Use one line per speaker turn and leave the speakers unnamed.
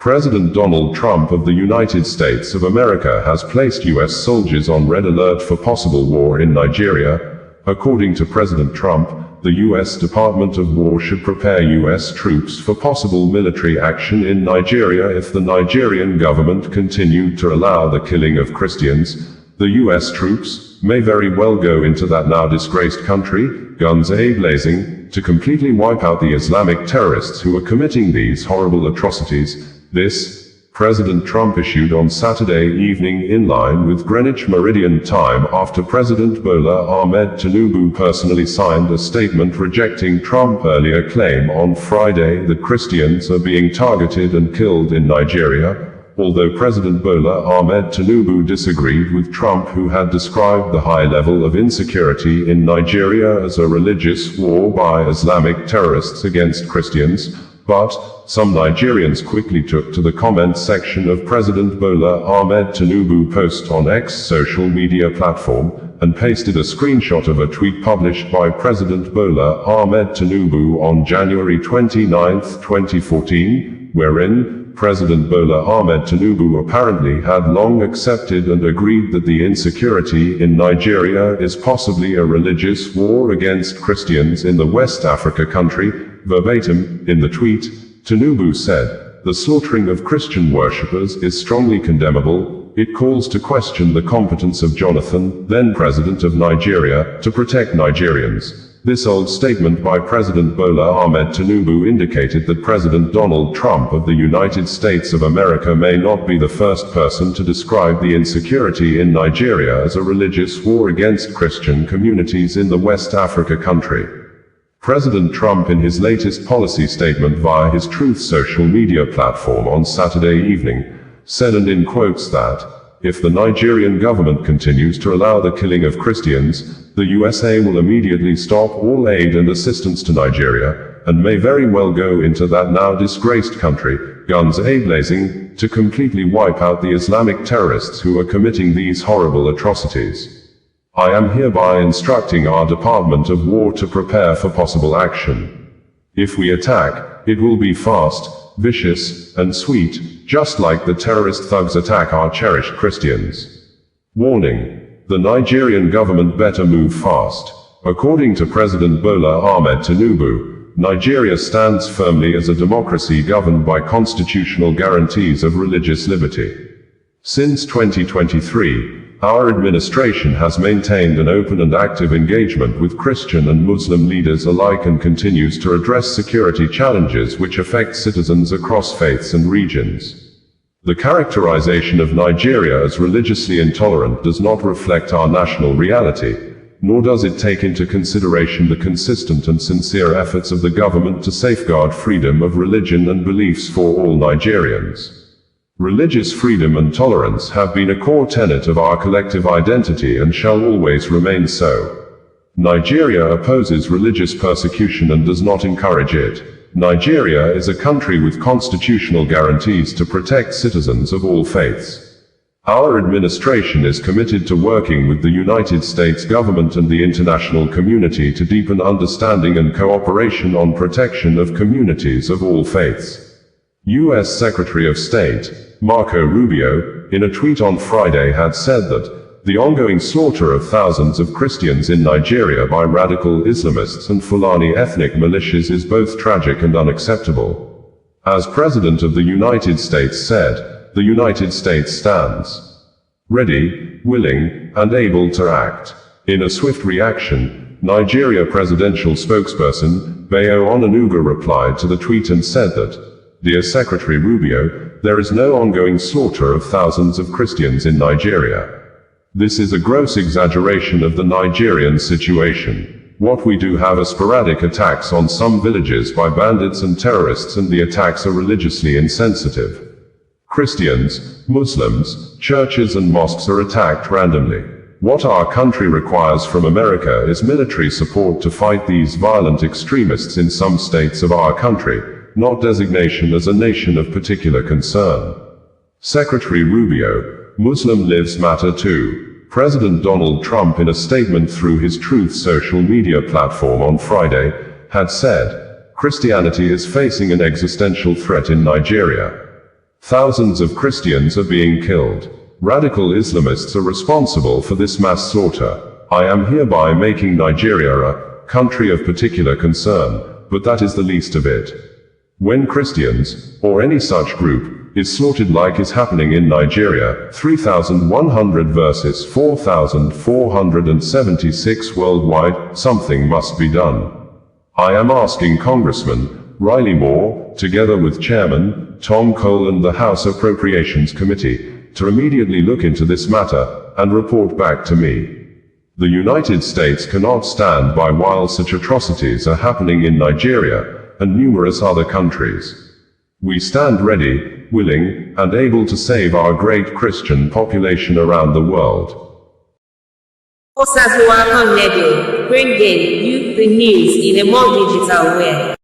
President Donald Trump of the United States of America has placed U.S. soldiers on red alert for possible war in Nigeria. According to President Trump, the U.S. Department of War should prepare U.S. troops for possible military action in Nigeria if the Nigerian government continued to allow the killing of Christians. The U.S. troops may very well go into that now disgraced country, guns a-blazing, to completely wipe out the Islamic terrorists who are committing these horrible atrocities. This, President Trump issued on Saturday evening in line with Greenwich Meridian Time after President Bola Ahmed Tinubu personally signed a statement rejecting Trump's earlier claim on Friday that Christians are being targeted and killed in Nigeria. Although President Bola Ahmed Tinubu disagreed with Trump, who had described the high level of insecurity in Nigeria as a religious war by Islamic terrorists against Christians, but some Nigerians quickly took to the comment section of President Bola Ahmed Tinubu post on X social media platform, and pasted a screenshot of a tweet published by President Bola Ahmed Tinubu on January 29, 2014, wherein President Bola Ahmed Tinubu apparently had long accepted and agreed that the insecurity in Nigeria is possibly a religious war against Christians in the West Africa country. Verbatim, in the tweet, Tinubu said, "The slaughtering of Christian worshippers is strongly condemnable. It calls to question the competence of Jonathan, then President of Nigeria, to protect Nigerians." This old statement by President Bola Ahmed Tinubu indicated that President Donald Trump of the United States of America may not be the first person to describe the insecurity in Nigeria as a religious war against Christian communities in the West Africa country. President Trump, in his latest policy statement via his Truth social media platform on Saturday evening, said, and in quotes, that if the Nigerian government continues to allow the killing of Christians, the USA will immediately stop all aid and assistance to Nigeria, and may very well go into that now disgraced country, guns a-blazing, to completely wipe out the Islamic terrorists who are committing these horrible atrocities. I am hereby instructing our Department of War to prepare for possible action. If we attack, it will be fast, vicious, and sweet, just like the terrorist thugs attack our cherished Christians. Warning: the Nigerian government better move fast. According to President Bola Ahmed Tinubu, Nigeria stands firmly as a democracy governed by constitutional guarantees of religious liberty. Since 2023, our administration has maintained an open and active engagement with Christian and Muslim leaders alike and continues to address security challenges which affect citizens across faiths and regions. The characterization of Nigeria as religiously intolerant does not reflect our national reality, nor does it take into consideration the consistent and sincere efforts of the government to safeguard freedom of religion and beliefs for all Nigerians. Religious freedom and tolerance have been a core tenet of our collective identity and shall always remain so. Nigeria opposes religious persecution and does not encourage it. Nigeria is a country with constitutional guarantees to protect citizens of all faiths. Our administration is committed to working with the United States government and the international community to deepen understanding and cooperation on protection of communities of all faiths. U.S. Secretary of State Marco Rubio, in a tweet on Friday, had said that the ongoing slaughter of thousands of Christians in Nigeria by radical Islamists and Fulani ethnic militias is both tragic and unacceptable. As President of the United States said, the United States stands ready, willing, and able to act. In a swift reaction, Nigeria presidential spokesperson Bayo Onanuga replied to the tweet and said that, "Dear Secretary Rubio, there is no ongoing slaughter of thousands of Christians in Nigeria. This is a gross exaggeration of the Nigerian situation. What we do have are sporadic attacks on some villages by bandits and terrorists, and the attacks are religiously insensitive. Christians, Muslims, churches and mosques are attacked randomly. What our country requires from America is military support to fight these violent extremists in some states of our country, not designation as a nation of particular concern." Secretary Rubio, Muslim lives matter too. President Donald Trump, in a statement through his Truth social media platform on Friday, had said, "Christianity is facing an existential threat in Nigeria. Thousands of Christians are being killed. Radical Islamists are responsible for this mass slaughter. I am hereby making Nigeria a country of particular concern, but that is the least of it. When Christians, or any such group, is slaughtered like is happening in Nigeria, 3,100 versus 4,476 worldwide, something must be done. I am asking Congressman Riley Moore, together with Chairman Tom Cole and the House Appropriations Committee, to immediately look into this matter, and report back to me. The United States cannot stand by while such atrocities are happening in Nigeria, and numerous other countries. We stand ready, willing, and able to save our great Christian population around the world.
Osazuwa Radio, bringing you the news in a more digital way.